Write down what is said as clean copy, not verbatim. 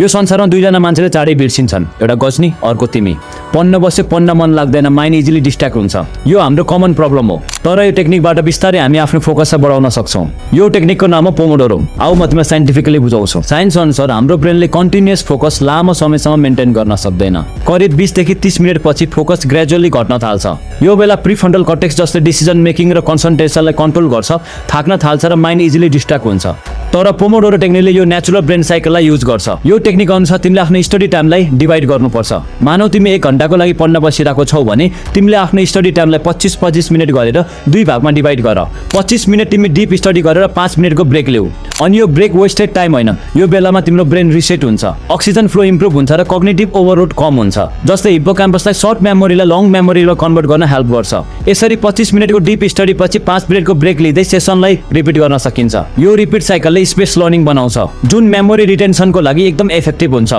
यो संसारमा दुईजना मान्छेले चाँडै बिर्सिन्छन्, एउटा गजनी अर्को तिमी। पढ्न बसे पढ्न मन लाग्दैन, माइन्ड इजिली डिस्ट्र्याक्ट हुन्छ। यो हाम्रो कमन प्रब्लम हो, तर यो टेक्निकबाट बिस्तारै हामी आफ्नो फोकस बढाउन सक्छौँ। यो टेक्निकको नाम हो पोमोडोरो। आऊ म तिमीलाई साइन्टिफिकली बुझाउँछु। साइन्स अनुसार हाम्रो ब्रेनले कन्टिन्युअस फोकस लामो समयसम्म मेन्टेन गर्न सक्दैन। करिब 20 देखि 30 मिनट पछि फोकस ग्रेजुअली घट्न थाल्छ। यो बेला प्रिफ्रन्टल कर्टेक्स जसले डिसिजन मेकिङ र कन्सन्ट्रेसनलाई कन्ट्रोल गर्छ थाक्न थाल्छ र माइन्ड इजिली डिस्ट्र्याक्ट हुन्छ। तर पोमोडोरो टेक्निकले यो नेचुरल ब्रेन साइकललाई युज गर्छ। यो टेक्निक अनुसार तिमीले आफ्नो स्टडी टाइमलाई डिभाइड गर्नुपर्छ। मानौ तिमी 1 घण्टाको लागि पढ्न बसिरहेको छौ भने तिमीले आफ्नो स्टडी टाइमलाई 25-25 मिनट गरेर 2 भागमा डिभाइड गर। 25 मिनट तिमी डिप स्टडी गरेर 5 मिनटको ब्रेक लिऊ। अनि यो ब्रेक वेस्टेड टाइम होइन, यो बेलामा तिम्रो ब्रेन रिसेट हुन्छ, अक्सिजन फ्लो इम्प्रुभ हुन्छ र कग्निटिभ ओभरलोड कम हुन्छ, जसले हिप्पोक्याम्पसलाई सर्ट मेमोरीलाई लङ मेमोरीमा कन्भर्ट गर्न हेल्प गर्छ। यसरी 25 मिनटको डिप स्टडी पछि 5 मिनटको ब्रेक लिँदै सेसनलाई रिपिट गर्न सकिन्छ। यो रिपिट साइकलले स्पेस लर्निङ बनाउँछ, जुन मेमोरी रिटेन्सनको लागि एकदम इफेक्टिभ हुन्छ।